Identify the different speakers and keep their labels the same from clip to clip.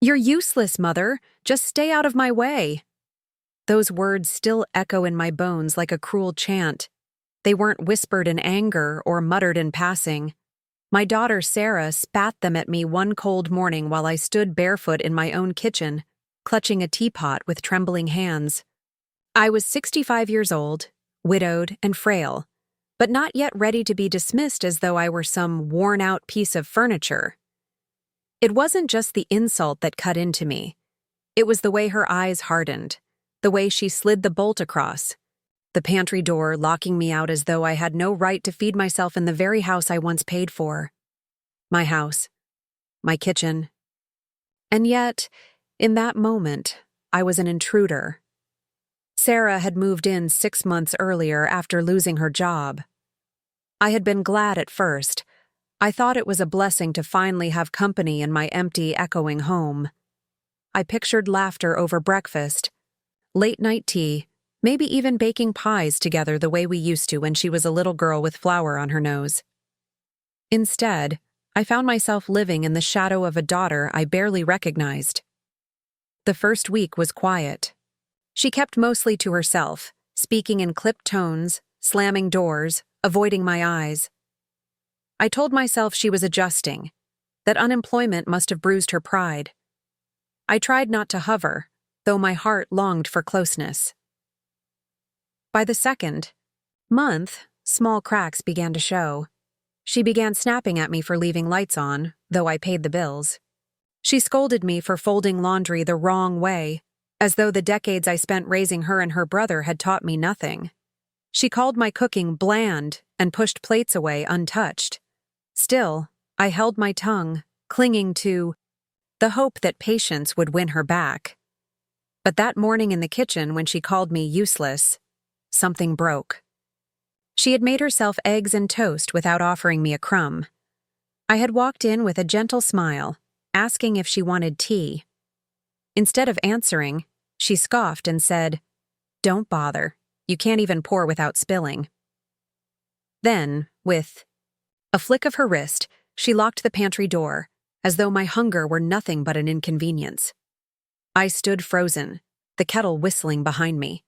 Speaker 1: "You're useless, Mother. Just stay out of my way." Those words still echo in my bones like a cruel chant. They weren't whispered in anger or muttered in passing. My daughter Sarah spat them at me one cold morning while I stood barefoot in my own kitchen, clutching a teapot with trembling hands. I was 65 years old, widowed and frail, but not yet ready to be dismissed as though I were some worn-out piece of furniture. It wasn't just the insult that cut into me. It was the way her eyes hardened, the way she slid the bolt across, the pantry door locking me out as though I had no right to feed myself in the very house I once paid for. My house, my kitchen. And yet, in that moment, I was an intruder. Sarah had moved in 6 months earlier after losing her job. I had been glad at first. I thought it was a blessing to finally have company in my empty, echoing home. I pictured laughter over breakfast, late-night tea, maybe even baking pies together the way we used to when she was a little girl with flour on her nose. Instead, I found myself living in the shadow of a daughter I barely recognized. The first week was quiet. She kept mostly to herself, speaking in clipped tones, slamming doors, avoiding my eyes. I told myself she was adjusting, that unemployment must have bruised her pride. I tried not to hover, though my heart longed for closeness. By the second month, small cracks began to show. She began snapping at me for leaving lights on, though I paid the bills. She scolded me for folding laundry the wrong way, as though the decades I spent raising her and her brother had taught me nothing. She called my cooking bland and pushed plates away untouched. Still, I held my tongue, clinging to the hope that patience would win her back. But that morning in the kitchen when she called me useless, something broke. She had made herself eggs and toast without offering me a crumb. I had walked in with a gentle smile, asking if she wanted tea. Instead of answering, she scoffed and said, "Don't bother. You can't even pour without spilling." Then, with a flick of her wrist, she locked the pantry door, as though my hunger were nothing but an inconvenience. I stood frozen, the kettle whistling behind me.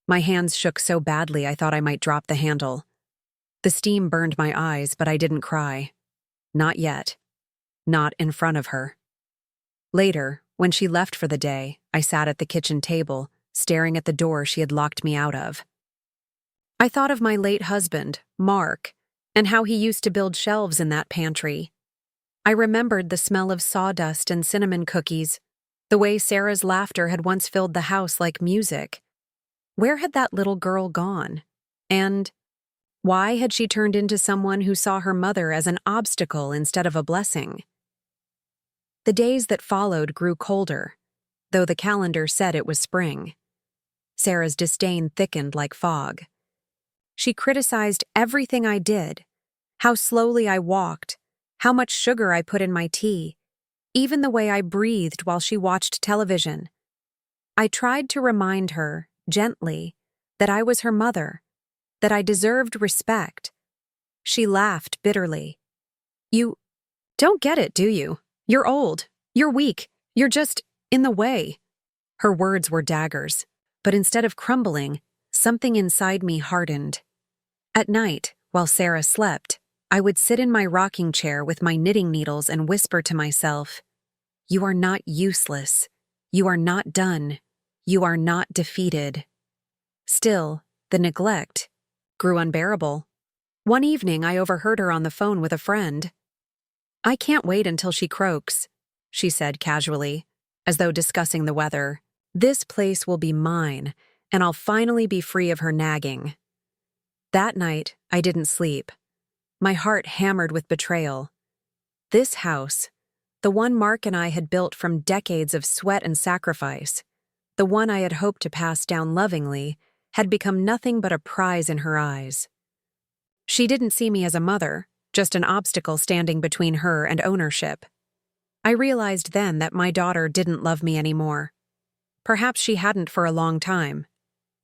Speaker 1: My hands shook so badly I thought I might drop the handle. The steam burned my eyes, but I didn't cry. Not yet. Not in front of her. Later, when she left for the day, I sat at the kitchen table, staring at the door she had locked me out of. I thought of my late husband, Mark, and how he used to build shelves in that pantry. I remembered the smell of sawdust and cinnamon cookies, the way Sarah's laughter had once filled the house like music. Where had that little girl gone? And why had she turned into someone who saw her mother as an obstacle instead of a blessing? The days that followed grew colder, though the calendar said it was spring. Sarah's disdain thickened like fog. She criticized everything I did, how slowly I walked, how much sugar I put in my tea, even the way I breathed while she watched television. I tried to remind her, gently, that I was her mother, that I deserved respect. She laughed bitterly. "You don't get it, do you? You're old. You're weak. You're just in the way." Her words were daggers, but instead of crumbling, something inside me hardened. At night, while Sarah slept, I would sit in my rocking chair with my knitting needles and whisper to myself, "You are not useless. You are not done. You are not defeated." Still, the neglect grew unbearable. One evening, I overheard her on the phone with a friend. "I can't wait until she croaks," she said casually, as though discussing the weather. "This place will be mine, and I'll finally be free of her nagging." That night, I didn't sleep. My heart hammered with betrayal. This house, the one Mark and I had built from decades of sweat and sacrifice, the one I had hoped to pass down lovingly, had become nothing but a prize in her eyes. She didn't see me as a mother, just an obstacle standing between her and ownership. I realized then that my daughter didn't love me anymore. Perhaps she hadn't for a long time.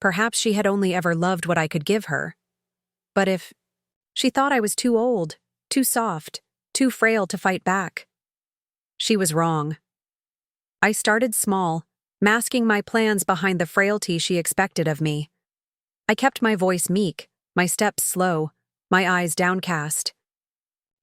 Speaker 1: Perhaps she had only ever loved what I could give her. But if she thought I was too old, too soft, too frail to fight back, she was wrong. I started small, masking my plans behind the frailty she expected of me. I kept my voice meek, my steps slow, my eyes downcast.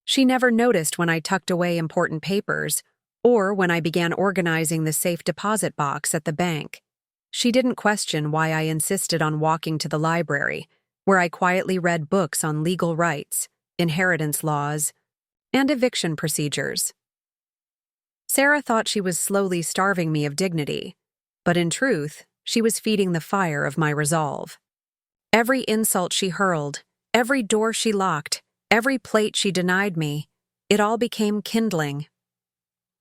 Speaker 1: She never noticed when I tucked away important papers, or when I began organizing the safe deposit box at the bank. She didn't question why I insisted on walking to the library, where I quietly read books on legal rights, inheritance laws, and eviction procedures. Sarah thought she was slowly starving me of dignity, but in truth, she was feeding the fire of my resolve. Every insult she hurled, every door she locked, every plate she denied me, it all became kindling.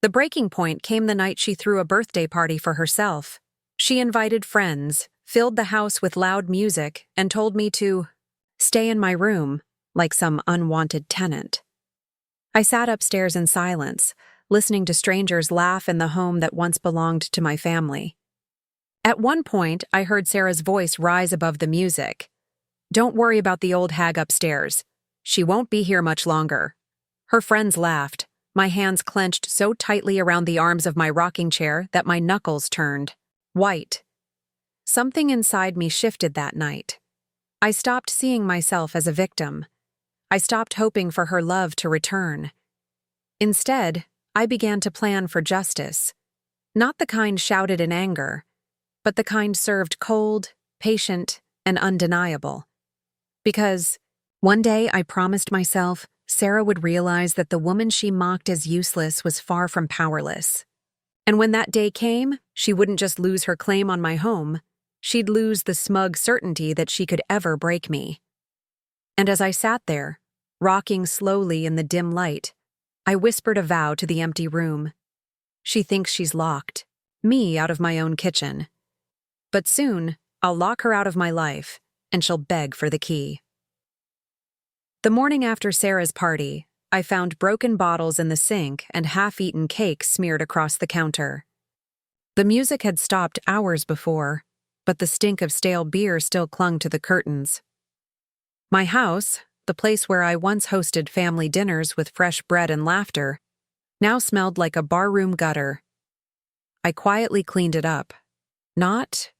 Speaker 1: The breaking point came the night she threw a birthday party for herself. She invited friends, filled the house with loud music, and told me to stay in my room like some unwanted tenant. I sat upstairs in silence, listening to strangers laugh in the home that once belonged to my family. At one point, I heard Sarah's voice rise above the music. "Don't worry about the old hag upstairs. She won't be here much longer." Her friends laughed, my hands clenched so tightly around the arms of my rocking chair that my knuckles turned white. Something inside me shifted that night. I stopped seeing myself as a victim. I stopped hoping for her love to return. Instead, I began to plan for justice. Not the kind shouted in anger, but the kind served cold, patient, and undeniable. Because one day I promised myself Sarah would realize that the woman she mocked as useless was far from powerless. And when that day came, she wouldn't just lose her claim on my home, she'd lose the smug certainty that she could ever break me. And as I sat there, rocking slowly in the dim light, I whispered a vow to the empty room. She thinks she's locked me out of my own kitchen. But soon, I'll lock her out of my life, and she'll beg for the key. The morning after Sarah's party, I found broken bottles in the sink and half-eaten cake smeared across the counter. The music had stopped hours before, but the stink of stale beer still clung to the curtains. My house, the place where I once hosted family dinners with fresh bread and laughter, now smelled like a barroom gutter. I quietly cleaned it up, not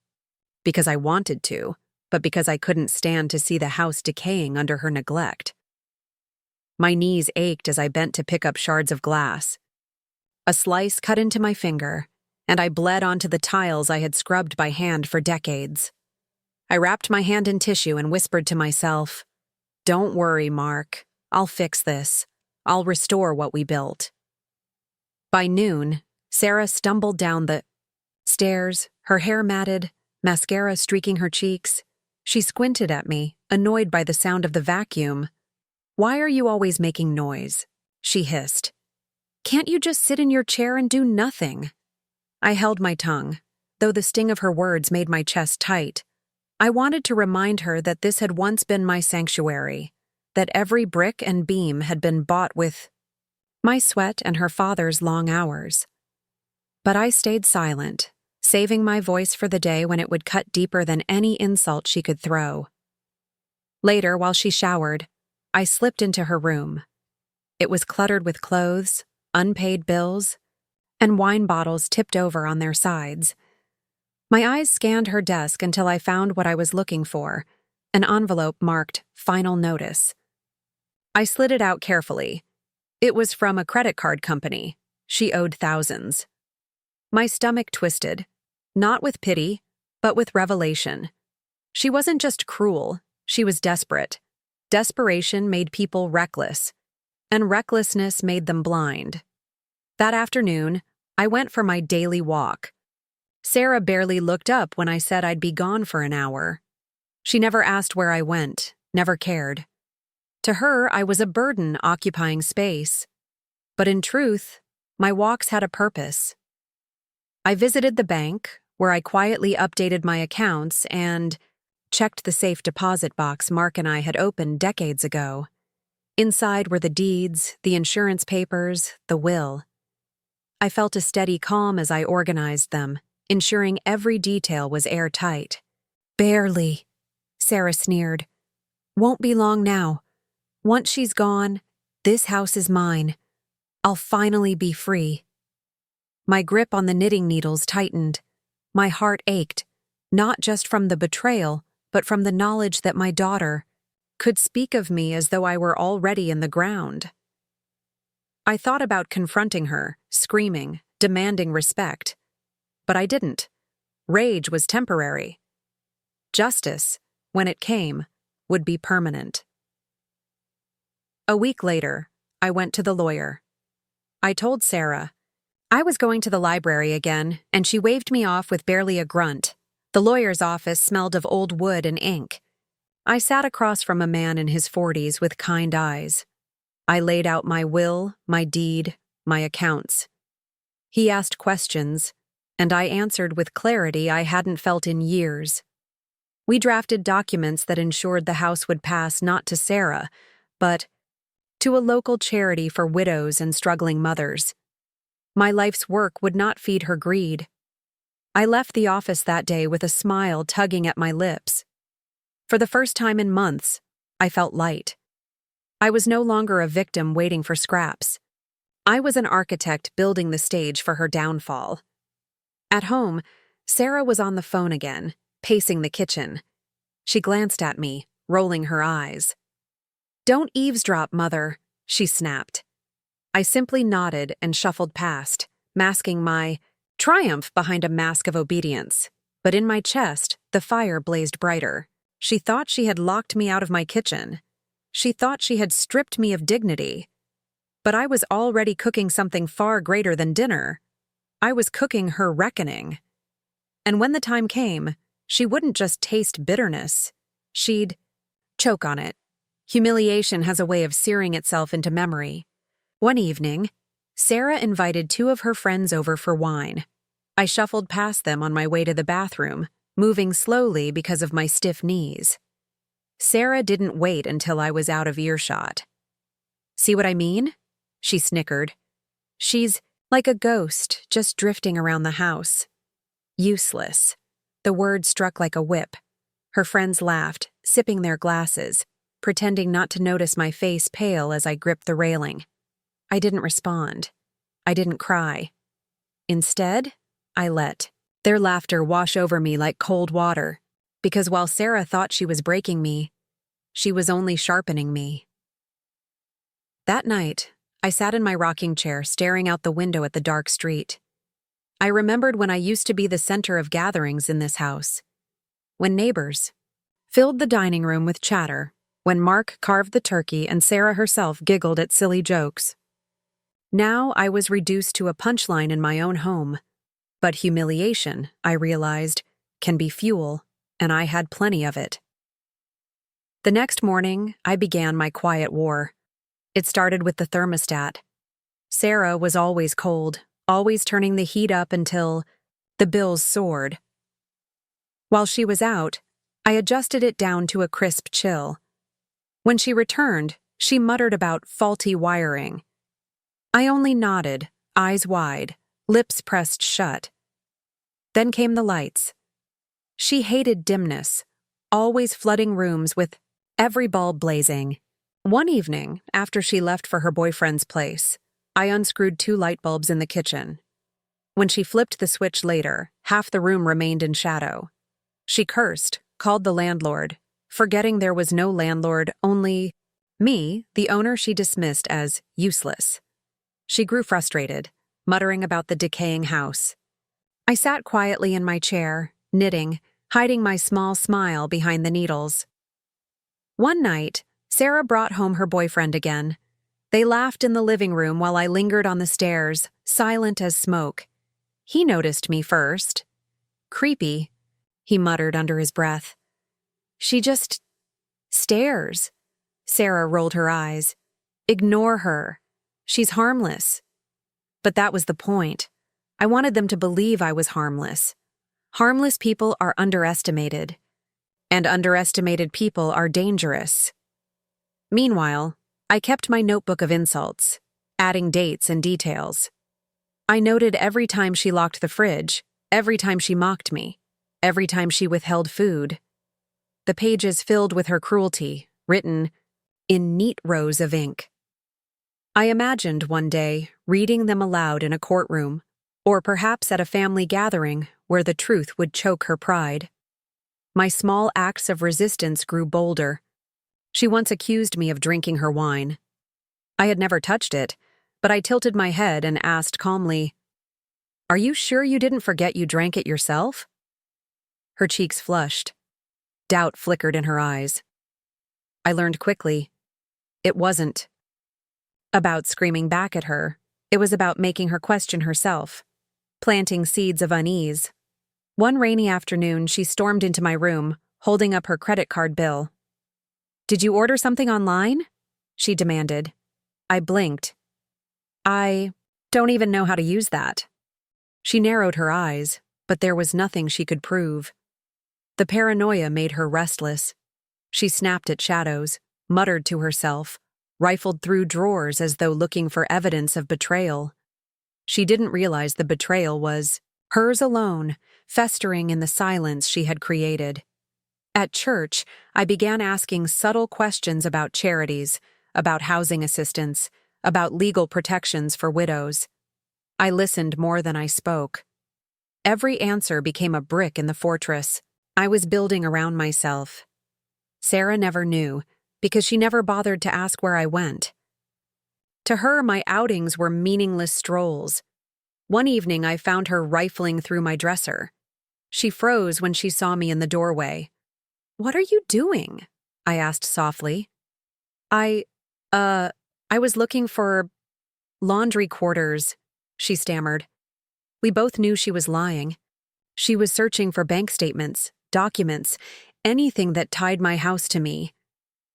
Speaker 1: because I wanted to, but because I couldn't stand to see the house decaying under her neglect. My knees ached as I bent to pick up shards of glass. A slice cut into my finger, and I bled onto the tiles I had scrubbed by hand for decades. I wrapped my hand in tissue and whispered to myself, "Don't worry, Mark. I'll fix this. I'll restore what we built." By noon, Sarah stumbled down the stairs, her hair matted, mascara streaking her cheeks. She squinted at me, annoyed by the sound of the vacuum. "Why are you always making noise?" she hissed. "Can't you just sit in your chair and do nothing?" I held my tongue, though the sting of her words made my chest tight. I wanted to remind her that this had once been my sanctuary, that every brick and beam had been bought with my sweat and her father's long hours. But I stayed silent, saving my voice for the day when it would cut deeper than any insult she could throw. Later, while she showered, I slipped into her room. It was cluttered with clothes, unpaid bills, and wine bottles tipped over on their sides. My eyes scanned her desk until I found what I was looking for, an envelope marked "Final Notice." I slid it out carefully. It was from a credit card company. She owed thousands. My stomach twisted, not with pity, but with revelation. She wasn't just cruel, she was desperate. Desperation made people reckless, and recklessness made them blind. That afternoon, I went for my daily walk. Sarah barely looked up when I said I'd be gone for an hour. She never asked where I went, never cared. To her, I was a burden occupying space. But in truth, my walks had a purpose. I visited the bank, where I quietly updated my accounts and checked the safe deposit box Mark and I had opened decades ago. Inside were the deeds, the insurance papers, the will. I felt a steady calm as I organized them, ensuring every detail was airtight. "Barely," Sarah sneered. "Won't be long now. Once she's gone, this house is mine. I'll finally be free." My grip on the knitting needles tightened. My heart ached, not just from the betrayal, but from the knowledge that my daughter could speak of me as though I were already in the ground. I thought about confronting her, screaming, demanding respect. But I didn't. Rage was temporary. Justice, when it came, would be permanent. A week later, I went to the lawyer. I told Sarah. I was going to the library again, and she waved me off with barely a grunt. The lawyer's office smelled of old wood and ink. I sat across from a man in his 40s with kind eyes. I laid out my will, my deed, my accounts. He asked questions, and I answered with clarity I hadn't felt in years. We drafted documents that ensured the house would pass not to Sarah, but to a local charity for widows and struggling mothers. My life's work would not feed her greed. I left the office that day with a smile tugging at my lips. For the first time in months, I felt light. I was no longer a victim waiting for scraps. I was an architect building the stage for her downfall. At home, Sarah was on the phone again, pacing the kitchen. She glanced at me, rolling her eyes. "Don't eavesdrop, Mother," she snapped. I simply nodded and shuffled past, masking my triumph behind a mask of obedience. But in my chest, the fire blazed brighter. She thought she had locked me out of my kitchen. She thought she had stripped me of dignity. But I was already cooking something far greater than dinner. I was cooking her reckoning. And when the time came, she wouldn't just taste bitterness. She'd choke on it. Humiliation has a way of searing itself into memory. One evening, Sarah invited 2 of her friends over for wine. I shuffled past them on my way to the bathroom, moving slowly because of my stiff knees. Sarah didn't wait until I was out of earshot. "See what I mean?" she snickered. "She's like a ghost, just drifting around the house." Useless. The word struck like a whip. Her friends laughed, sipping their glasses, pretending not to notice my face pale as I gripped the railing. I didn't respond. I didn't cry. Instead, I let their laughter wash over me like cold water, because while Sarah thought she was breaking me, she was only sharpening me. That night, I sat in my rocking chair staring out the window at the dark street. I remembered when I used to be the center of gatherings in this house. When neighbors filled the dining room with chatter, when Mark carved the turkey and Sarah herself giggled at silly jokes. Now I was reduced to a punchline in my own home. But humiliation, I realized, can be fuel, and I had plenty of it. The next morning, I began my quiet war. It started with the thermostat. Sarah was always cold, always turning the heat up until the bills soared. While she was out, I adjusted it down to a crisp chill. When she returned, she muttered about faulty wiring. I only nodded, eyes wide, lips pressed shut. Then came the lights. She hated dimness, always flooding rooms with every bulb blazing. One evening, after she left for her boyfriend's place, I unscrewed 2 light bulbs in the kitchen. When she flipped the switch later, half the room remained in shadow. She cursed, called the landlord, forgetting there was no landlord, only me, the owner she dismissed as useless. She grew frustrated, muttering about the decaying house. I sat quietly in my chair, knitting, hiding my small smile behind the needles. One night, Sarah brought home her boyfriend again. They laughed in the living room while I lingered on the stairs, silent as smoke. He noticed me first. "Creepy," he muttered under his breath. "She just stares." Sarah rolled her eyes. "Ignore her. She's harmless." But that was the point. I wanted them to believe I was harmless. Harmless people are underestimated, and underestimated people are dangerous. Meanwhile, I kept my notebook of insults, adding dates and details. I noted every time she locked the fridge, every time she mocked me, every time she withheld food. The pages filled with her cruelty, written in neat rows of ink. I imagined one day reading them aloud in a courtroom, Or perhaps at a family gathering where the truth would choke her pride. My small acts of resistance grew bolder. She once accused me of drinking her wine. I had never touched it, but I tilted my head and asked calmly, "Are you sure you didn't forget you drank it yourself?" Her cheeks flushed. Doubt flickered in her eyes. I learned quickly. It wasn't about screaming back at her. It was about making her question herself, planting seeds of unease. One rainy afternoon, she stormed into my room, holding up her credit card bill. "Did you order something online?" she demanded. I blinked. "I don't even know how to use that." She narrowed her eyes, but there was nothing she could prove. The paranoia made her restless. She snapped at shadows, muttered to herself, rifled through drawers as though looking for evidence of betrayal. She didn't realize the betrayal was hers alone, festering in the silence she had created. At church, I began asking subtle questions about charities, about housing assistance, about legal protections for widows. I listened more than I spoke. Every answer became a brick in the fortress I was building around myself. Sarah never knew, because she never bothered to ask where I went. To her, my outings were meaningless strolls. One evening, I found her rifling through my dresser. She froze when she saw me in the doorway. "What are you doing?" I asked softly. I was looking for laundry quarters," she stammered. We both knew she was lying. She was searching for bank statements, documents, anything that tied my house to me.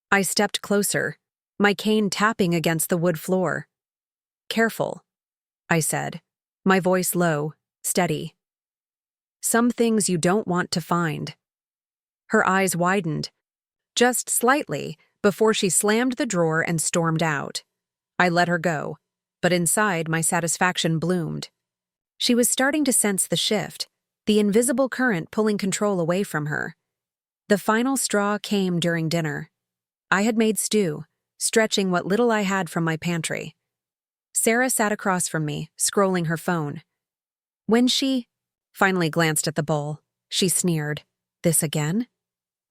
Speaker 1: I stepped closer, my cane tapping against the wood floor. "Careful," I said, my voice low, steady. "Some things you don't want to find." Her eyes widened, just slightly, before she slammed the drawer and stormed out. I let her go, but inside my satisfaction bloomed. She was starting to sense the shift, the invisible current pulling control away from her. The final straw came during dinner. I had made stew, stretching what little I had from my pantry. Sarah sat across from me, scrolling her phone. When she finally glanced at the bowl, she sneered. "This again?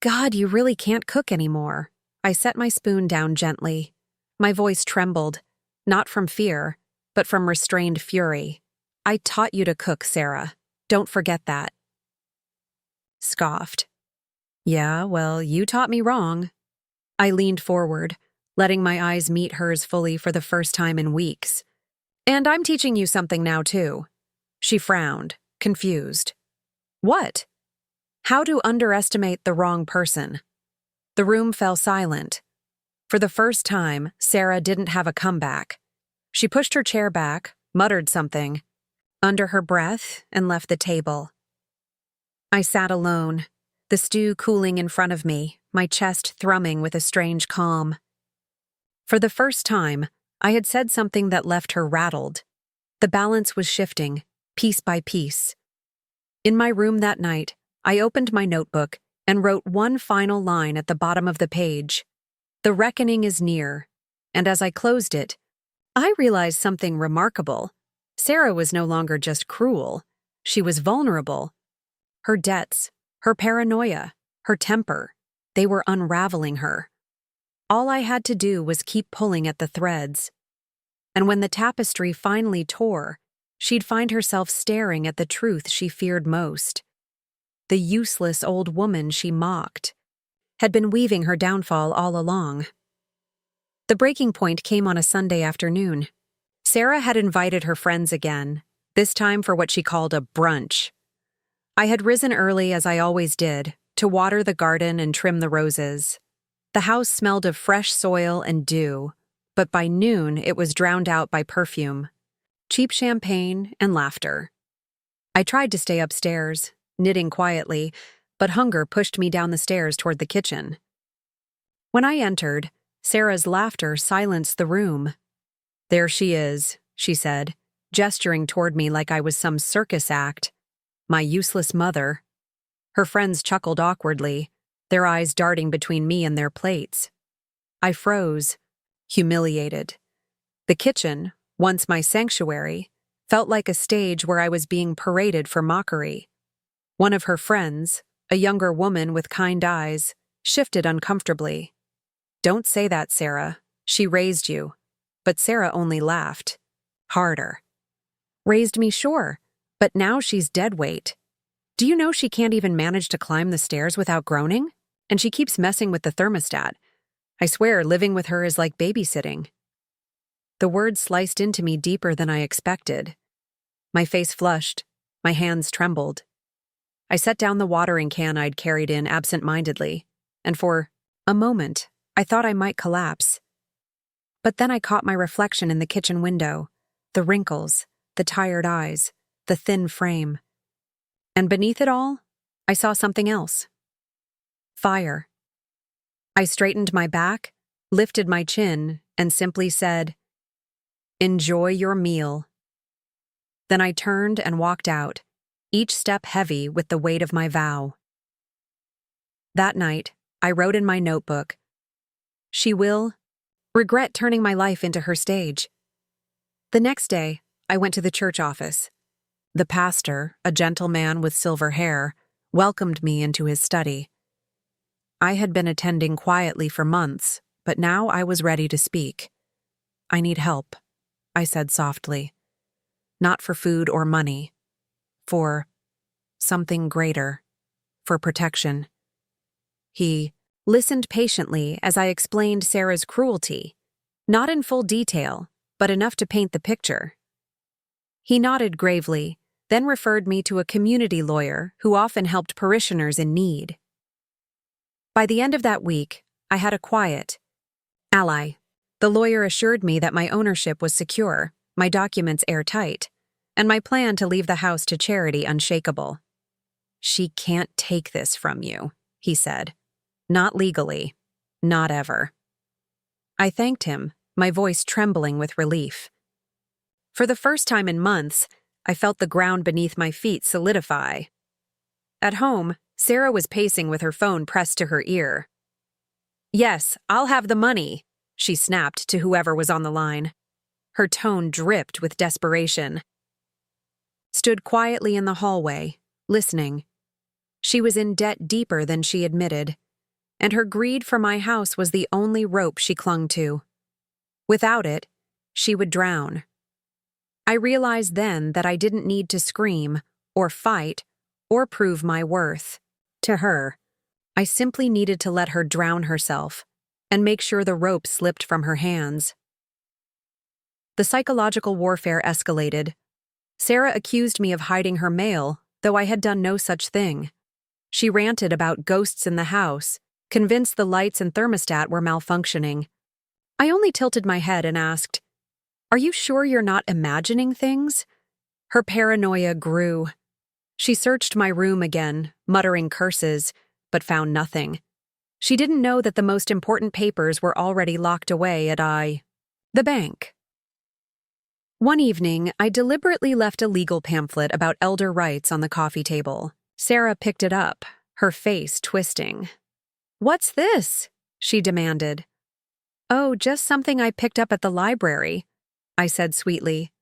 Speaker 1: God, you really can't cook anymore." I set my spoon down gently. My voice trembled, not from fear, but from restrained fury. "I taught you to cook, Sarah. Don't forget that." Scoffed. "Yeah, well, you taught me wrong." I leaned forward, letting my eyes meet hers fully for the first time in weeks. "And I'm teaching you something now, too." She frowned, confused. "What?" "How to underestimate the wrong person." The room fell silent. For the first time, Sarah didn't have a comeback. She pushed her chair back, muttered something under her breath, and left the table. I sat alone, the stew cooling in front of me, my chest thrumming with a strange calm. For the first time, I had said something that left her rattled. The balance was shifting, piece by piece. In my room that night, I opened my notebook and wrote one final line at the bottom of the page. "The reckoning is near." And as I closed it, I realized something remarkable. Sarah was no longer just cruel. She was vulnerable. Her debts, her paranoia, her temper, they were unraveling her. All I had to do was keep pulling at the threads. And when the tapestry finally tore, she'd find herself staring at the truth she feared most. The useless old woman she mocked had been weaving her downfall all along. The breaking point came on a Sunday afternoon. Sarah had invited her friends again, this time for what she called a brunch. I had risen early, as I always did, to water the garden and trim the roses. The house smelled of fresh soil and dew, but by noon it was drowned out by perfume, cheap champagne, and laughter. I tried to stay upstairs, knitting quietly, but hunger pushed me down the stairs toward the kitchen. When I entered, Sarah's laughter silenced the room. "There she is," she said, gesturing toward me like I was some circus act. "My useless mother." Her friends chuckled awkwardly, their eyes darting between me and their plates. I froze, humiliated. The kitchen, once my sanctuary, Felt like a stage where I was being paraded for mockery. One of her friends, a younger woman with kind eyes, shifted uncomfortably. "Don't say that, Sarah. She raised you." But Sarah only laughed. Harder. "Raised me, sure, but now she's dead weight. Do you know she can't even manage to climb the stairs without groaning? And she keeps messing with the thermostat. I swear, living with her is like babysitting." The words sliced into me deeper than I expected. My face flushed. My hands trembled. I set down the watering can I'd carried in absent-mindedly, and for a moment, I thought I might collapse. But then I caught my reflection in the kitchen window, the wrinkles, the tired eyes, the thin frame. And beneath it all, I saw something else. Fire. I straightened my back, lifted my chin, and simply said, "Enjoy your meal." Then I turned and walked out, each step heavy with the weight of my vow. That night, I wrote in my notebook, "She will regret turning my life into her stage." The next day, I went to the church office. The pastor, a gentle man with silver hair, welcomed me into his study. I had been attending quietly for months, but now I was ready to speak. "I need help," I said softly. "Not for food or money. For something greater. For protection." He listened patiently as I explained Sarah's cruelty, not in full detail, but enough to paint the picture. He nodded gravely, then referred me to a community lawyer who often helped parishioners in need. By the end of that week, I had a quiet ally. The lawyer assured me that my ownership was secure, my documents airtight, and my plan to leave the house to charity unshakable. "She can't take this from you," he said. "Not legally. Not ever." I thanked him, my voice trembling with relief. For the first time in months, I felt the ground beneath my feet solidify. At home, Sarah was pacing with her phone pressed to her ear. "Yes, I'll have the money," she snapped to whoever was on the line. Her tone dripped with desperation. Stood quietly in the hallway, listening. She was in debt deeper than she admitted, and her greed for my house was the only rope she clung to. Without it, she would drown. I realized then that I didn't need to scream, or fight, or prove my worth. To her, I simply needed to let her drown herself, and make sure the rope slipped from her hands. The psychological warfare escalated. Sarah accused me of hiding her mail, though I had done no such thing. She ranted about ghosts in the house, convinced the lights and thermostat were malfunctioning. I only tilted my head and asked, "Are you sure you're not imagining things?" Her paranoia grew. She searched my room again, muttering curses, but found nothing. She didn't know that the most important papers were already locked away at the bank. One evening, I deliberately left a legal pamphlet about elder rights on the coffee table. Sarah picked it up, her face twisting. "What's this?" she demanded. "Oh, just something I picked up at the library," I said sweetly.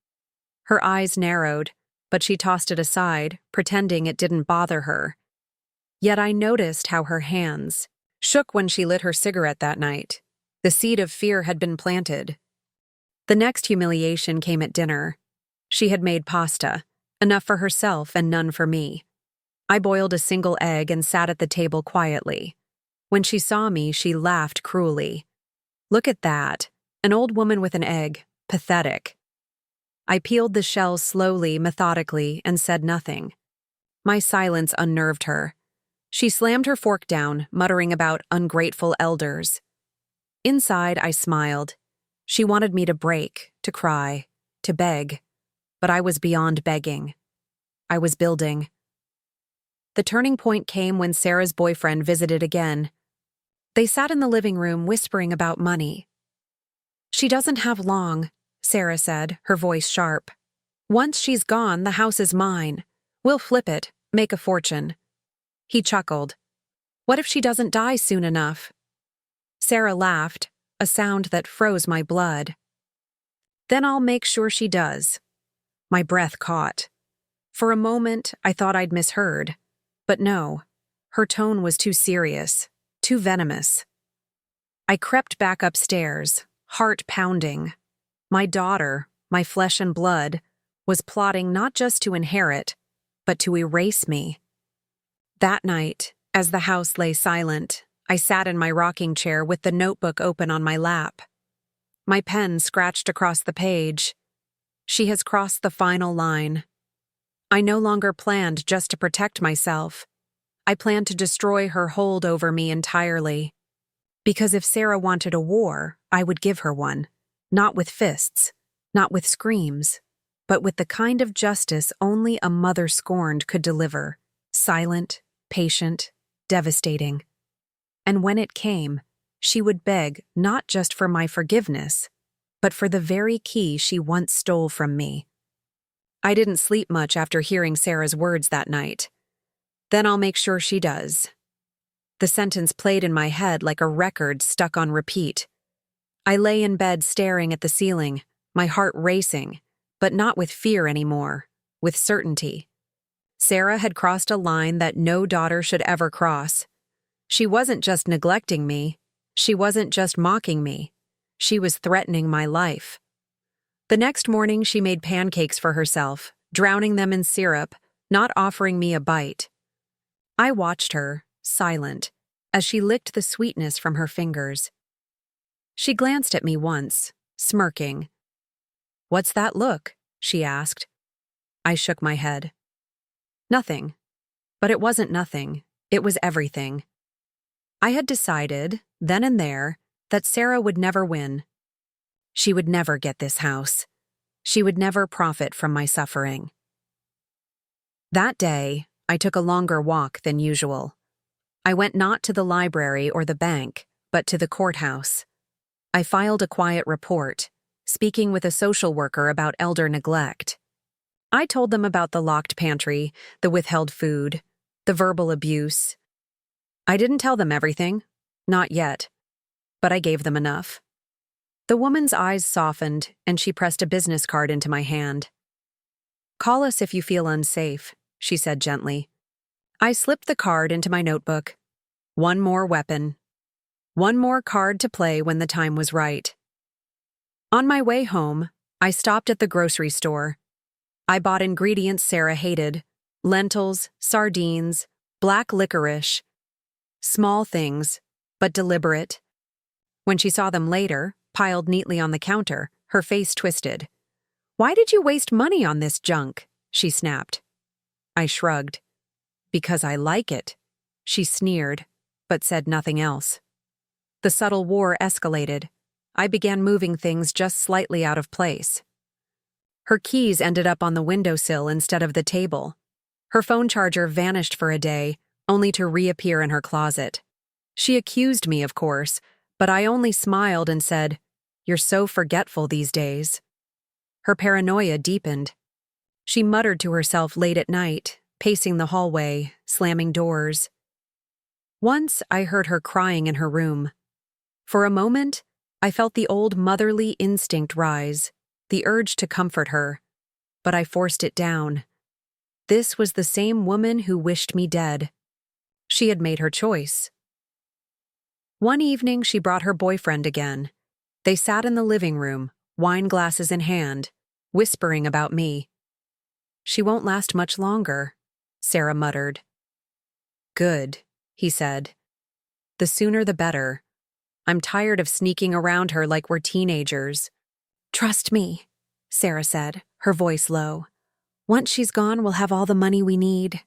Speaker 1: Her eyes narrowed, but she tossed it aside, pretending it didn't bother her. Yet I noticed how her hands shook when she lit her cigarette that night. The seed of fear had been planted. The next humiliation came at dinner. She had made pasta, enough for herself and none for me. I boiled a single egg and sat at the table quietly. When she saw me, she laughed cruelly. "Look at that, an old woman with an egg. Pathetic." I peeled the shells slowly, methodically, and said nothing. My silence unnerved her. She slammed her fork down, muttering about ungrateful elders. Inside, I smiled. She wanted me to break, to cry, to beg. But I was beyond begging. I was building. The turning point came when Sarah's boyfriend visited again. They sat in the living room whispering about money. "She doesn't have long," Sarah said, her voice sharp. "Once she's gone, the house is mine. We'll flip it, make a fortune." He chuckled. "What if she doesn't die soon enough?" Sarah laughed, a sound that froze my blood. "Then I'll make sure she does." My breath caught. For a moment, I thought I'd misheard. But no, her tone was too serious, too venomous. I crept back upstairs, heart pounding. My daughter, my flesh and blood, was plotting not just to inherit, but to erase me. That night, as the house lay silent, I sat in my rocking chair with the notebook open on my lap. My pen scratched across the page. She has crossed the final line. I no longer planned just to protect myself. I planned to destroy her hold over me entirely. Because if Sarah wanted a war, I would give her one. Not with fists, not with screams, but with the kind of justice only a mother scorned could deliver. Silent, patient, devastating. And when it came, she would beg not just for my forgiveness, but for the very key she once stole from me. I didn't sleep much after hearing Sarah's words that night. Then I'll make sure she does. The sentence played in my head like a record stuck on repeat. I lay in bed staring at the ceiling, my heart racing, but not with fear anymore, with certainty. Sarah had crossed a line that no daughter should ever cross. She wasn't just neglecting me. She wasn't just mocking me. She was threatening my life. The next morning, she made pancakes for herself, drowning them in syrup, not offering me a bite. I watched her, silent, as she licked the sweetness from her fingers. She glanced at me once, smirking. "What's that look?" she asked. I shook my head. Nothing. But it wasn't nothing. It was everything. I had decided, then and there, that Sarah would never win. She would never get this house. She would never profit from my suffering. That day, I took a longer walk than usual. I went not to the library or the bank, but to the courthouse. I filed a quiet report, speaking with a social worker about elder neglect. I told them about the locked pantry, the withheld food, the verbal abuse. I didn't tell them everything, not yet, but I gave them enough. The woman's eyes softened, and she pressed a business card into my hand. "Call us if you feel unsafe," she said gently. I slipped the card into my notebook. One more weapon. One more card to play when the time was right. On my way home, I stopped at the grocery store. I bought ingredients Sarah hated: lentils, sardines, black licorice. Small things, but deliberate. When she saw them later, piled neatly on the counter, her face twisted. "Why did you waste money on this junk?" she snapped. I shrugged. "Because I like it," she sneered, but said nothing else. The subtle war escalated. I began moving things just slightly out of place. Her keys ended up on the windowsill instead of the table. Her phone charger vanished for a day, only to reappear in her closet. She accused me, of course, but I only smiled and said, "You're so forgetful these days." Her paranoia deepened. She muttered to herself late at night, pacing the hallway, slamming doors. Once I heard her crying in her room. For a moment, I felt the old motherly instinct rise, the urge to comfort her, but I forced it down. This was the same woman who wished me dead. She had made her choice. One evening, she brought her boyfriend again. They sat in the living room, wine glasses in hand, whispering about me. "She won't last much longer," Sarah muttered. "Good," he said. "The sooner the better. I'm tired of sneaking around her like we're teenagers." "Trust me," Sarah said, her voice low. "Once she's gone, we'll have all the money we need."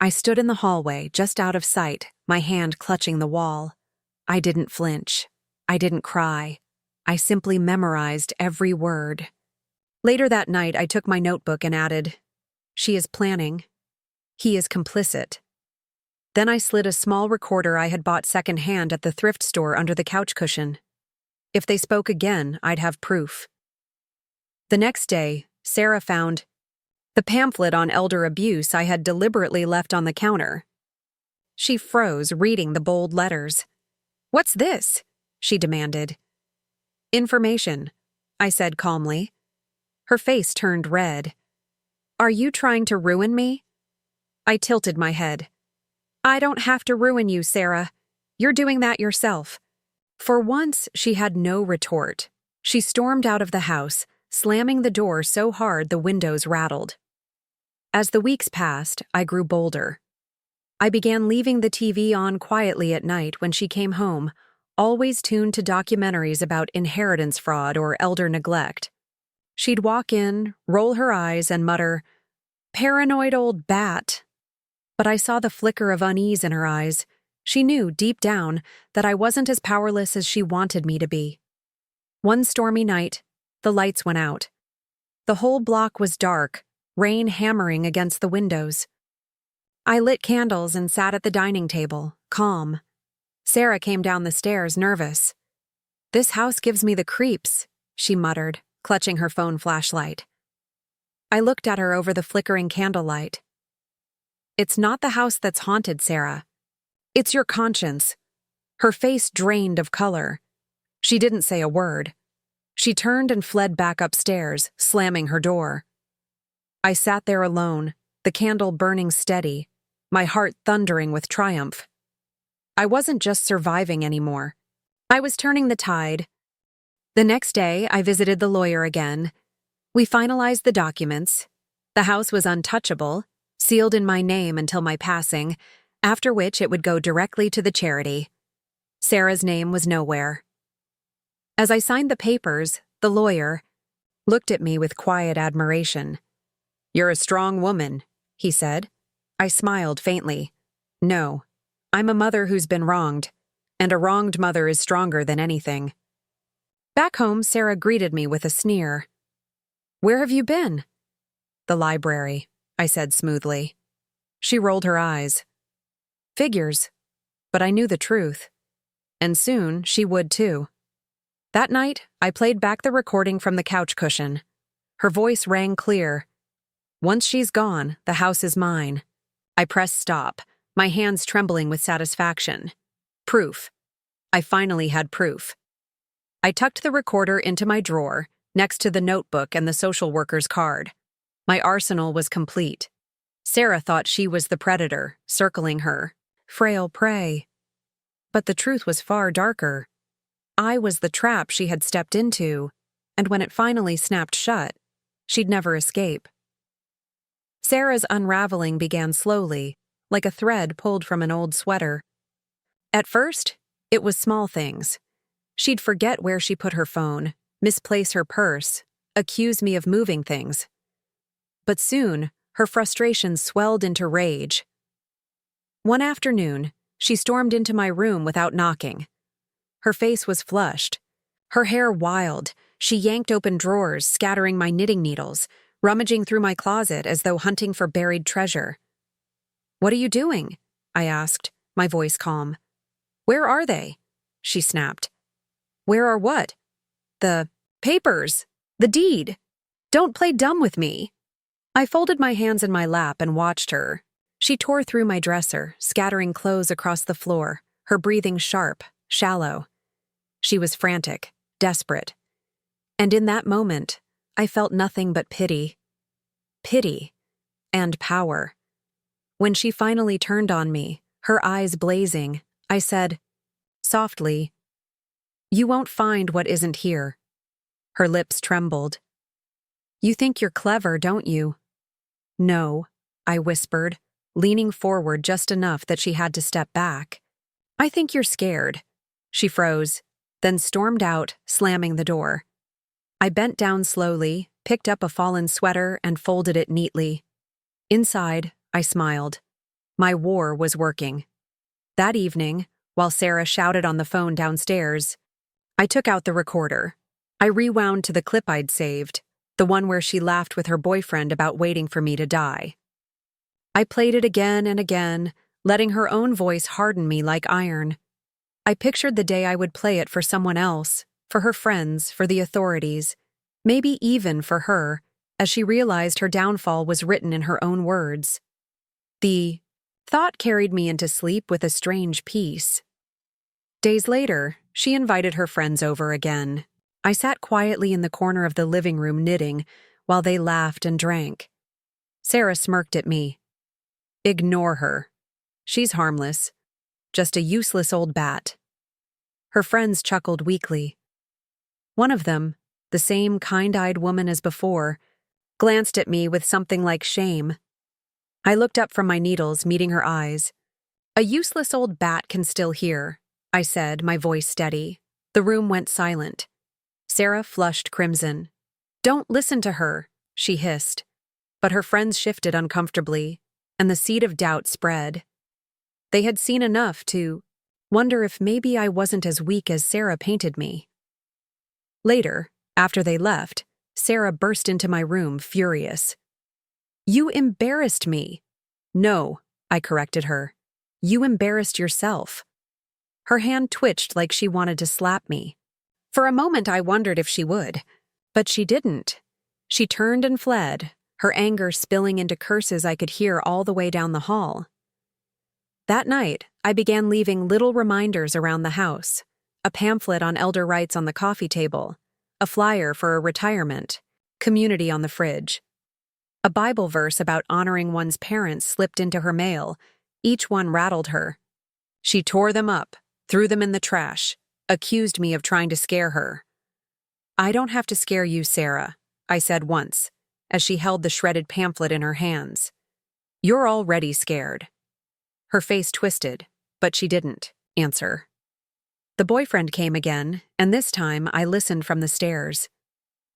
Speaker 1: I stood in the hallway, just out of sight, my hand clutching the wall. I didn't flinch. I didn't cry. I simply memorized every word. Later that night, I took my notebook and added, "She is planning. He is complicit." Then I slid a small recorder I had bought secondhand at the thrift store under the couch cushion. If they spoke again, I'd have proof. The next day, Sarah found the pamphlet on elder abuse I had deliberately left on the counter. She froze, reading the bold letters. "What's this?" she demanded. "Information," I said calmly. Her face turned red. "Are you trying to ruin me?" I tilted my head. "I don't have to ruin you, Sarah. You're doing that yourself." For once, she had no retort. She stormed out of the house, slamming the door so hard the windows rattled. As the weeks passed, I grew bolder. I began leaving the TV on quietly at night when she came home, always tuned to documentaries about inheritance fraud or elder neglect. She'd walk in, roll her eyes, and mutter, "Paranoid old bat." But I saw the flicker of unease in her eyes. She knew, deep down, that I wasn't as powerless as she wanted me to be. One stormy night, the lights went out. The whole block was dark, rain hammering against the windows. I lit candles and sat at the dining table, calm. Sarah came down the stairs, nervous. "This house gives me the creeps," she muttered, clutching her phone flashlight. I looked at her over the flickering candlelight. "It's not the house that's haunted, Sarah. It's your conscience." Her face drained of color. She didn't say a word. She turned and fled back upstairs, slamming her door. I sat there alone, the candle burning steady, my heart thundering with triumph. I wasn't just surviving anymore. I was turning the tide. The next day, I visited the lawyer again. We finalized the documents. The house was untouchable, sealed in my name until my passing, after which it would go directly to the charity. Sarah's name was nowhere. As I signed the papers, the lawyer looked at me with quiet admiration. "You're a strong woman," he said. I smiled faintly. "No, I'm a mother who's been wronged, and a wronged mother is stronger than anything." Back home, Sarah greeted me with a sneer. "Where have you been?" "The library," I said smoothly. She rolled her eyes. "Figures. But I knew the truth. And soon she would too." That night, I played back the recording from the couch cushion. Her voice rang clear. "Once she's gone, the house is mine." I pressed stop, my hands trembling with satisfaction. Proof. I finally had proof. I tucked the recorder into my drawer, next to the notebook and the social worker's card. My arsenal was complete. Sarah thought she was the predator, circling her, frail prey. But the truth was far darker. I was the trap she had stepped into, and when it finally snapped shut, she'd never escape. Sarah's unraveling began slowly, like a thread pulled from an old sweater. At first, it was small things. She'd forget where she put her phone, misplace her purse, accuse me of moving things. But soon, her frustration swelled into rage. One afternoon, she stormed into my room without knocking. Her face was flushed, her hair wild. She yanked open drawers, scattering my knitting needles, rummaging through my closet as though hunting for buried treasure. "What are you doing?" I asked, my voice calm. "Where are they?" she snapped. "Where are what?" "The papers. The deed. Don't play dumb with me." I folded my hands in my lap and watched her. She tore through my dresser, scattering clothes across the floor, her breathing sharp, shallow. She was frantic, desperate. And in that moment, I felt nothing but pity. Pity. And power. When she finally turned on me, her eyes blazing, I said, softly, "You won't find what isn't here." Her lips trembled. "You think you're clever, don't you?" "No," I whispered, leaning forward just enough that she had to step back. "I think you're scared." She froze, then stormed out, slamming the door. I bent down slowly, picked up a fallen sweater, and folded it neatly. Inside, I smiled. My war was working. That evening, while Sarah shouted on the phone downstairs, I took out the recorder. I rewound to the clip I'd saved, the one where she laughed with her boyfriend about waiting for me to die. I played it again and again, letting her own voice harden me like iron. I pictured the day I would play it for someone else, for her friends, for the authorities, maybe even for her, as she realized her downfall was written in her own words. The thought carried me into sleep with a strange peace. Days later, she invited her friends over again. I sat quietly in the corner of the living room knitting, while they laughed and drank. Sarah smirked at me. Ignore her. She's harmless. Just a useless old bat. Her friends chuckled weakly. One of them, the same kind-eyed woman as before, glanced at me with something like shame. I looked up from my needles, meeting her eyes. A useless old bat can still hear, I said, my voice steady. The room went silent. Sarah flushed crimson. Don't listen to her, she hissed. But her friends shifted uncomfortably, and the seed of doubt spread. They had seen enough to wonder if maybe I wasn't as weak as Sarah painted me. Later, after they left, Sarah burst into my room, furious. You embarrassed me. No, I corrected her. You embarrassed yourself. Her hand twitched like she wanted to slap me. For a moment I wondered if she would, but she didn't. She turned and fled, her anger spilling into curses I could hear all the way down the hall. That night, I began leaving little reminders around the house, a pamphlet on elder rights on the coffee table, a flyer for a retirement, community on the fridge. A Bible verse about honoring one's parents slipped into her mail. Each one rattled her. She tore them up, threw them in the trash, accused me of trying to scare her. I don't have to scare you, Sarah, I said once, as she held the shredded pamphlet in her hands. You're already scared. Her face twisted, but she didn't answer. The boyfriend came again, and this time I listened from the stairs.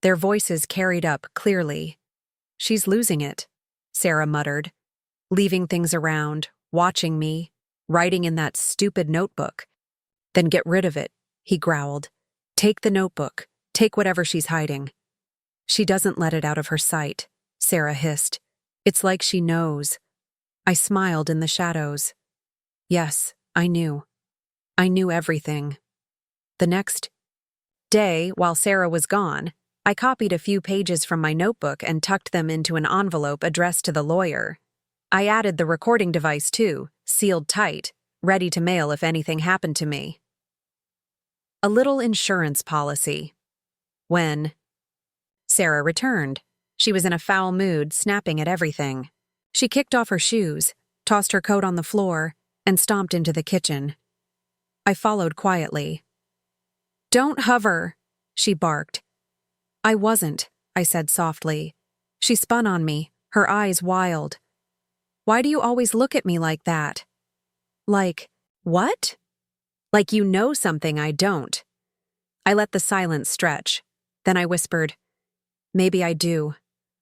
Speaker 1: Their voices carried up clearly. She's losing it, Sarah muttered, leaving things around, watching me, writing in that stupid notebook. Then get rid of it, he growled. Take the notebook, take whatever she's hiding. She doesn't let it out of her sight, Sarah hissed. It's like she knows. I smiled in the shadows. Yes, I knew. I knew everything. The next day, while Sarah was gone, I copied a few pages from my notebook and tucked them into an envelope addressed to the lawyer. I added the recording device too, sealed tight, ready to mail if anything happened to me. A little insurance policy. When Sarah returned, she was in a foul mood, snapping at everything. She kicked off her shoes, tossed her coat on the floor, and stomped into the kitchen. I followed quietly. Don't hover, she barked. I wasn't, I said softly. She spun on me, her eyes wild. Why do you always look at me like that? Like, what? Like you know something I don't. I let the silence stretch. Then I whispered, maybe I do.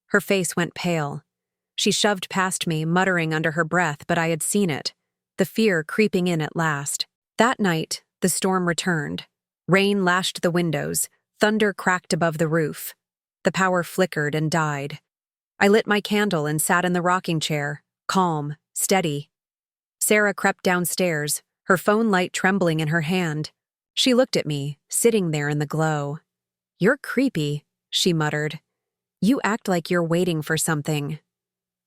Speaker 1: Her face went pale. She shoved past me, muttering under her breath, but I had seen it, the fear creeping in at last. That night, the storm returned. Rain lashed the windows, thunder cracked above the roof. The power flickered and died. I lit my candle and sat in the rocking chair, calm, steady. Sarah crept downstairs, her phone light trembling in her hand. She looked at me, sitting there in the glow. You're creepy, she muttered. You act like you're waiting for something.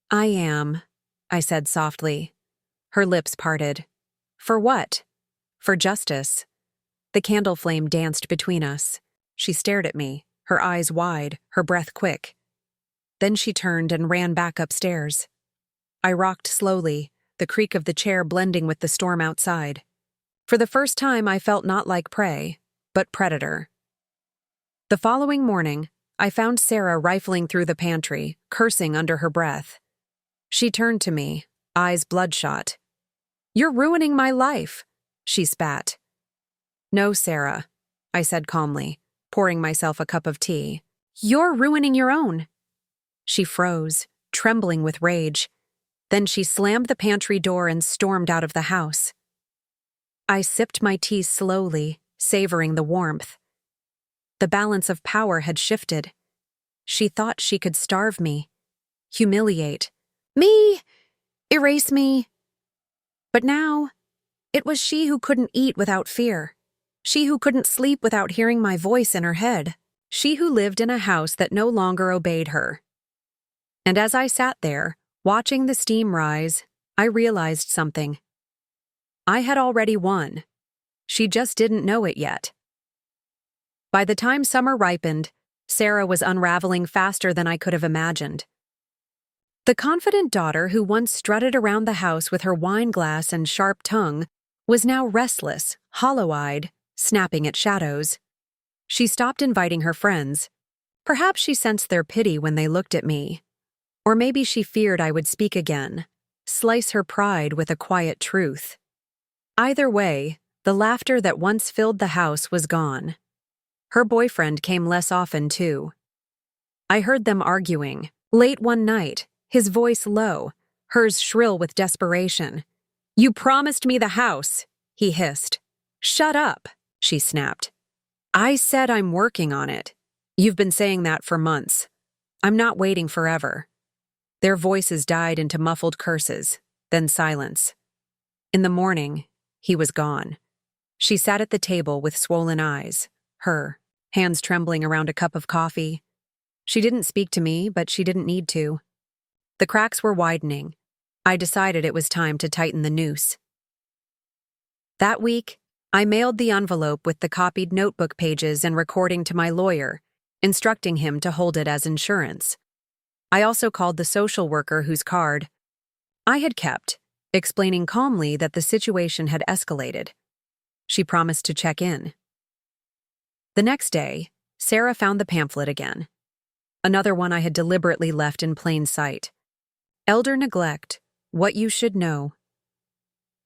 Speaker 1: I am, I said softly. Her lips parted. For what? For justice. The candle flame danced between us. She stared at me, her eyes wide, her breath quick. Then she turned and ran back upstairs. I rocked slowly, the creak of the chair blending with the storm outside. For the first time, I felt not like prey, but predator. The following morning, I found Sarah rifling through the pantry, cursing under her breath. She turned to me, eyes bloodshot. You're ruining my life, she spat. No, Sarah, I said calmly, pouring myself a cup of tea. You're ruining your own. She froze, trembling with rage. Then she slammed the pantry door and stormed out of the house. I sipped my tea slowly, savoring the warmth. The balance of power had shifted. She thought she could starve me, humiliate me, erase me. But now, it was she who couldn't eat without fear. She who couldn't sleep without hearing my voice in her head. She who lived in a house that no longer obeyed her. And as I sat there, watching the steam rise, I realized something. I had already won. She just didn't know it yet. By the time summer ripened, Sarah was unraveling faster than I could have imagined. The confident daughter who once strutted around the house with her wine glass and sharp tongue was now restless, hollow-eyed, snapping at shadows. She stopped inviting her friends. Perhaps she sensed their pity when they looked at me. Or maybe she feared I would speak again, slice her pride with a quiet truth. Either way, the laughter that once filled the house was gone. Her boyfriend came less often, too. I heard them arguing, late one night, his voice low, hers shrill with desperation. "You promised me the house," he hissed. "Shut up," she snapped. "I said I'm working on it. You've been saying that for months. I'm not waiting forever." Their voices died into muffled curses, then silence. In the morning, he was gone. She sat at the table with swollen eyes, her hands trembling around a cup of coffee. She didn't speak to me, but she didn't need to. The cracks were widening. I decided it was time to tighten the noose. That week, I mailed the envelope with the copied notebook pages and recording to my lawyer, instructing him to hold it as insurance. I also called the social worker whose card I had kept, explaining calmly that the situation had escalated. She promised to check in. The next day, Sarah found the pamphlet again. Another one I had deliberately left in plain sight. Elder Neglect, What You Should Know.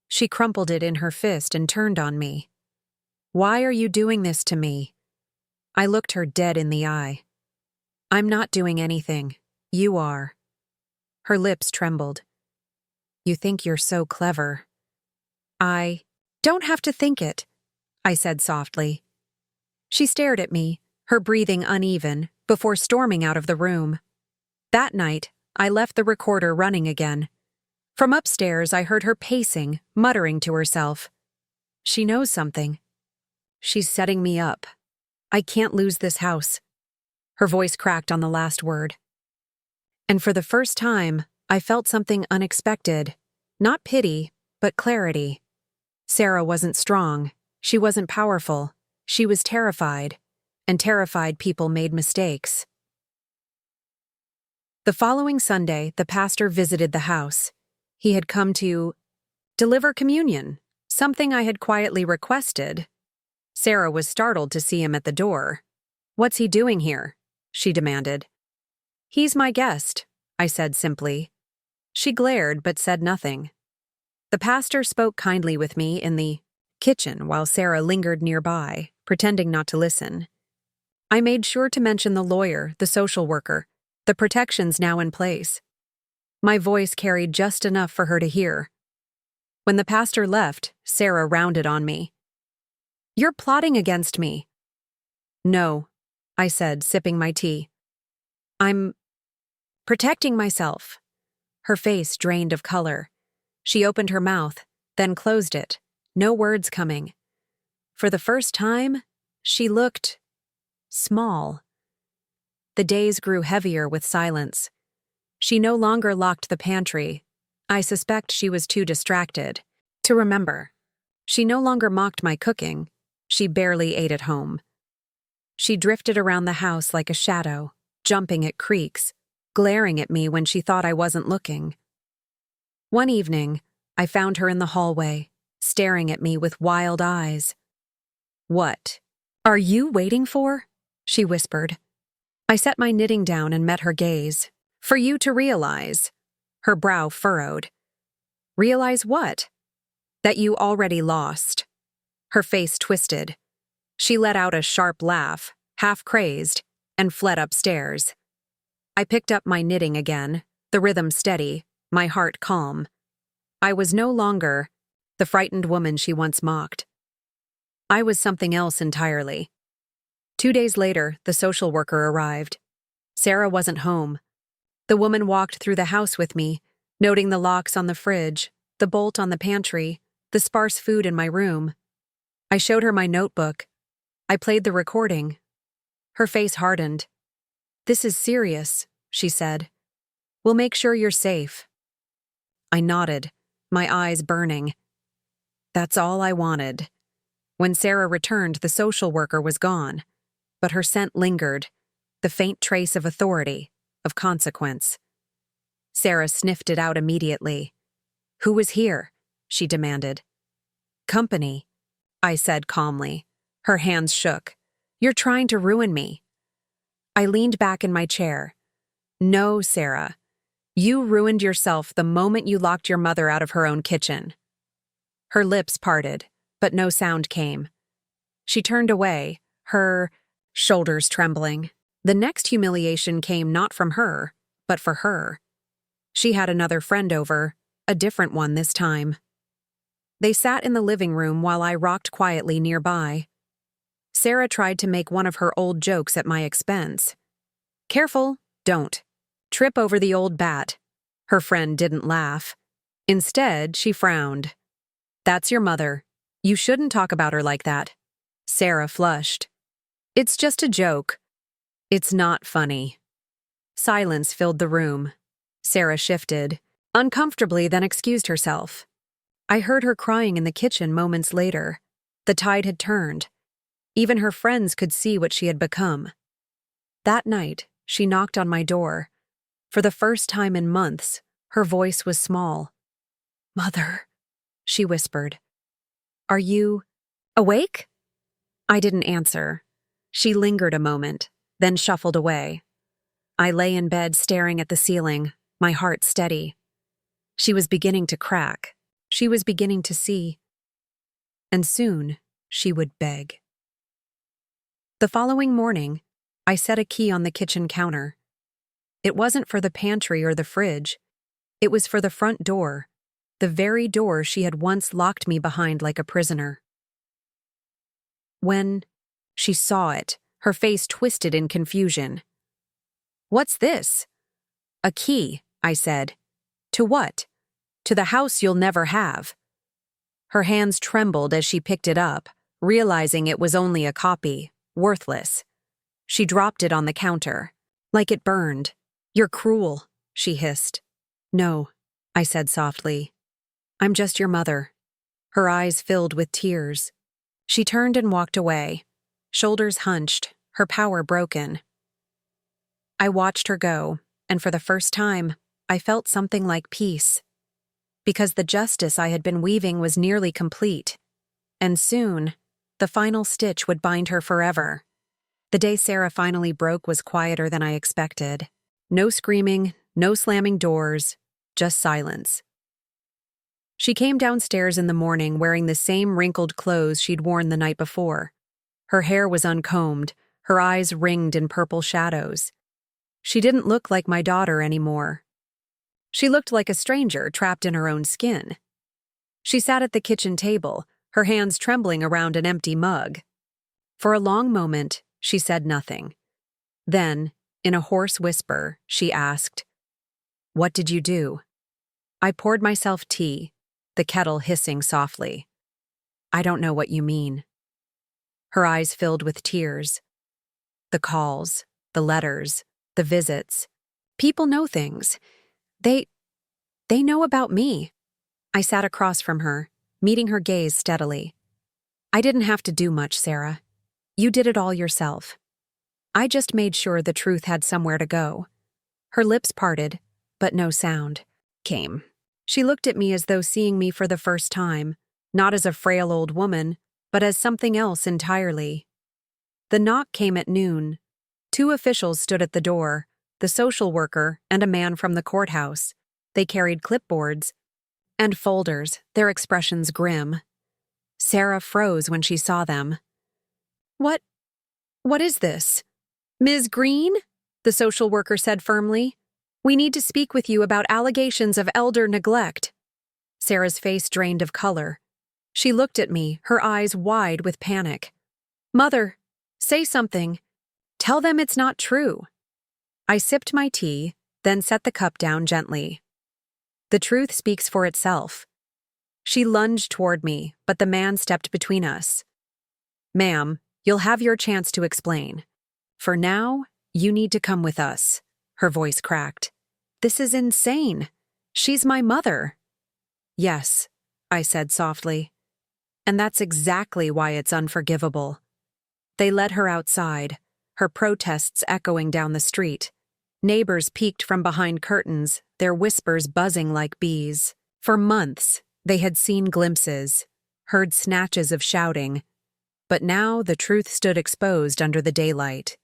Speaker 1: She crumpled it in her fist and turned on me. "Why are you doing this to me?" I looked her dead in the eye. "I'm not doing anything. You are." Her lips trembled. "You think you're so clever." "I don't have to think it," I said softly. She stared at me, her breathing uneven, before storming out of the room. That night, I left the recorder running again. From upstairs, I heard her pacing, muttering to herself. "She knows something. She's setting me up. I can't lose this house." Her voice cracked on the last word. And for the first time, I felt something unexpected. Not pity, but clarity. Sarah wasn't strong. She wasn't powerful. She was terrified. And terrified people made mistakes. The following Sunday, the pastor visited the house. He had come to deliver communion, something I had quietly requested. Sarah was startled to see him at the door. "What's he doing here?" she demanded. "He's my guest," I said simply. She glared but said nothing. The pastor spoke kindly with me in the kitchen while Sarah lingered nearby, pretending not to listen. I made sure to mention the lawyer, the social worker, the protections now in place. My voice carried just enough for her to hear. When the pastor left, Sarah rounded on me. "You're plotting against me." "No," I said, sipping my tea. "I'm protecting myself." Her face drained of color. She opened her mouth, then closed it, no words coming. For the first time, she looked small. The days grew heavier with silence. She no longer locked the pantry. I suspect she was too distracted to remember. She no longer mocked my cooking. She barely ate at home. She drifted around the house like a shadow, jumping at creaks, glaring at me when she thought I wasn't looking. One evening, I found her in the hallway, staring at me with wild eyes. "What are you waiting for?" she whispered. I set my knitting down and met her gaze. "For you to realize." Her brow furrowed. "Realize what?" "That you already lost." Her face twisted. She let out a sharp laugh, half crazed, and fled upstairs. I picked up my knitting again, the rhythm steady, my heart calm. I was no longer the frightened woman she once mocked. I was something else entirely. 2 days later, the social worker arrived. Sarah wasn't home. The woman walked through the house with me, noting the locks on the fridge, the bolt on the pantry, the sparse food in my room. I showed her my notebook. I played the recording. Her face hardened. "This is serious," she said. "We'll make sure you're safe." I nodded, my eyes burning. That's all I wanted. When Sarah returned, the social worker was gone, but her scent lingered. the faint trace of authority, of consequence. Sarah sniffed it out immediately. "Who was here?" she demanded. "Company," I said calmly. Her hands shook. "You're trying to ruin me." I leaned back in my chair. "No, Sarah. You ruined yourself the moment you locked your mother out of her own kitchen." Her lips parted, but no sound came. She turned away, her shoulders trembling. The next humiliation came not from her, but for her. She had another friend over, a different one this time. They sat in the living room while I rocked quietly nearby. Sarah tried to make one of her old jokes at my expense. "Careful, don't. Trip over the old bat." Her friend didn't laugh. Instead, she frowned. "That's your mother. You shouldn't talk about her like that." Sarah flushed. "It's just a joke." "It's not funny." Silence filled the room. Sarah shifted, uncomfortably, then excused herself. I heard her crying in the kitchen moments later. The tide had turned. Even her friends could see what she had become. That night, she knocked on my door. For the first time in months, her voice was small. "Mother," she whispered. "Are you awake?" I didn't answer. She lingered a moment, then shuffled away. I lay in bed staring at the ceiling, my heart steady. She was beginning to crack. She was beginning to see. And soon, she would beg. The following morning, I set a key on the kitchen counter. It wasn't for the pantry or the fridge. It was for the front door, the very door she had once locked me behind like a prisoner. When she saw it, her face twisted in confusion. "What's this?" "A key," I said. "To what?" "To the house you'll never have." Her hands trembled as she picked it up, realizing it was only a copy, worthless. She dropped it on the counter, like it burned. "You're cruel," she hissed. "No," I said softly. "I'm just your mother." Her eyes filled with tears. She turned and walked away, shoulders hunched, her power broken. I watched her go, and for the first time, I felt something like peace. Because the justice I had been weaving was nearly complete. And soon, the final stitch would bind her forever. The day Sarah finally broke was quieter than I expected. No screaming, no slamming doors, just silence. She came downstairs in the morning wearing the same wrinkled clothes she'd worn the night before. Her hair was uncombed, her eyes ringed in purple shadows. She didn't look like my daughter anymore. She looked like a stranger trapped in her own skin. She sat at the kitchen table, her hands trembling around an empty mug. For a long moment, she said nothing. Then, in a hoarse whisper, she asked, "What did you do?" I poured myself tea, the kettle hissing softly. "I don't know what you mean." Her eyes filled with tears. "The calls, the letters, the visits. People know things. They know about me." I sat across from her, meeting her gaze steadily. "I didn't have to do much, Sarah. You did it all yourself. I just made sure the truth had somewhere to go." Her lips parted, but no sound came. She looked at me as though seeing me for the first time, not as a frail old woman, but as something else entirely. The knock came at noon. 2 officials stood at the door, the social worker and a man from the courthouse. They carried clipboards and folders, their expressions grim. Sarah froze when she saw them. What is this?" "Ms. Green," the social worker said firmly, "we need to speak with you about allegations of elder neglect." Sarah's face drained of color. She looked at me, her eyes wide with panic. "Mother, say something. Tell them it's not true." I sipped my tea, then set the cup down gently. The truth speaks for itself. She lunged toward me, but the man stepped between us. "Ma'am, you'll have your chance to explain. For now, you need to come with us." Her voice cracked. "This is insane. She's my mother." "Yes," I said softly. "And that's exactly why it's unforgivable." They led her outside. her protests echoing down the street. Neighbors peeked from behind curtains, their whispers buzzing like bees. For months, they had seen glimpses, heard snatches of shouting, but now the truth stood exposed under the daylight.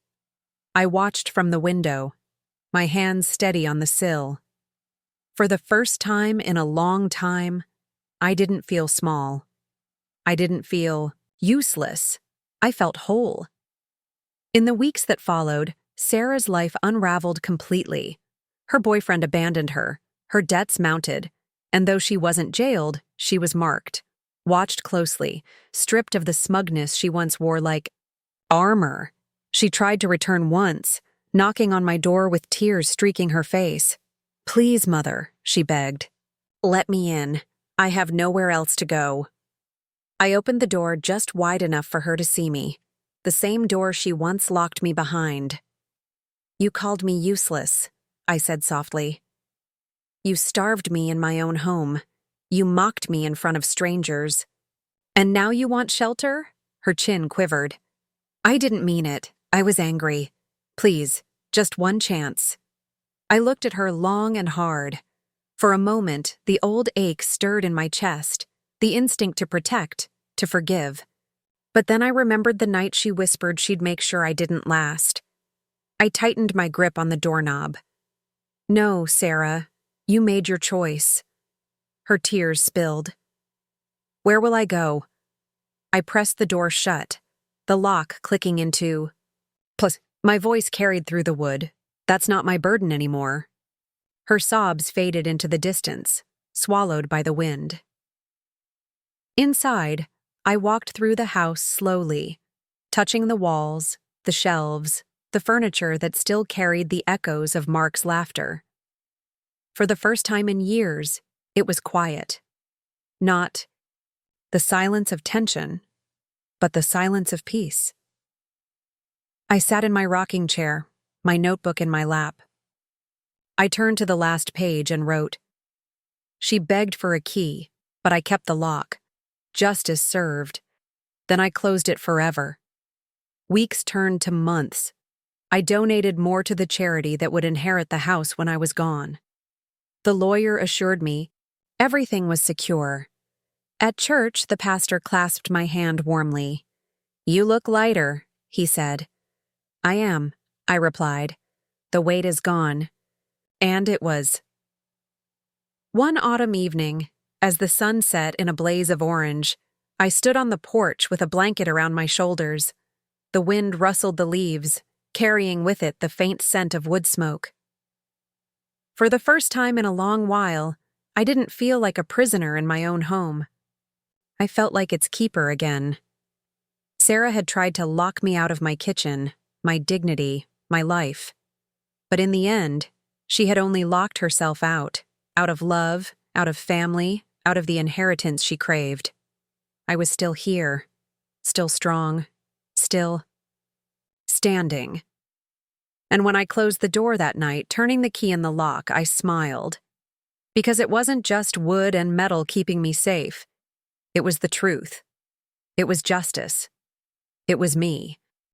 Speaker 1: I watched from the window, my hands steady on the sill. For the first time in a long time, I didn't feel small. I didn't feel useless. I felt whole. In the weeks that followed, Sarah's life unraveled completely. Her boyfriend abandoned her, her debts mounted, and though she wasn't jailed, she was marked, watched closely, stripped of the smugness she once wore like armor. She tried to return once, knocking on my door with tears streaking her face. "Please, Mother," she begged. "Let me in. I have nowhere else to go." I opened the door just wide enough for her to see me, the same door she once locked me behind. "You called me useless," I said softly. "You starved me in my own home. You mocked me in front of strangers. And now you want shelter?" Her chin quivered. "I didn't mean it. I was angry. Please, just one chance." I looked at her long and hard. For a moment, the old ache stirred in my chest, the instinct to protect, to forgive. But then I remembered the night she whispered she'd make sure I didn't last. I tightened my grip on the doorknob. "No, Sarah, you made your choice." Her tears spilled. "Where will I go?" I pressed the door shut, the lock clicking into. Plus, my voice carried through the wood. "That's not my burden anymore." Her sobs faded into the distance, swallowed by the wind. Inside, I walked through the house slowly, touching the walls, the shelves, the furniture that still carried the echoes of Mark's laughter. For the first time in years, it was quiet. Not the silence of tension, but the silence of peace. I sat in my rocking chair, my notebook in my lap. I turned to the last page and wrote, "She begged for a key, but I kept the lock. Justice served." Then I closed it forever. Weeks turned to months. I donated more to the charity that would inherit the house when I was gone. The lawyer assured me everything was secure. At church, the pastor clasped my hand warmly. "You look lighter," he said. "I am," I replied. "The weight is gone." And it was. One autumn evening, as the sun set in a blaze of orange, I stood on the porch with a blanket around my shoulders. The wind rustled the leaves, carrying with it the faint scent of wood smoke. For the first time in a long while, I didn't feel like a prisoner in my own home. I felt like its keeper again. Sarah had tried to lock me out of my kitchen, my dignity, my life. But in the end, she had only locked herself out of love, out of family, out of the inheritance she craved. I was still here, still strong, still standing. And when I closed the door that night, turning the key in the lock, I smiled. Because it wasn't just wood and metal keeping me safe. It was the truth. It was justice. It was me.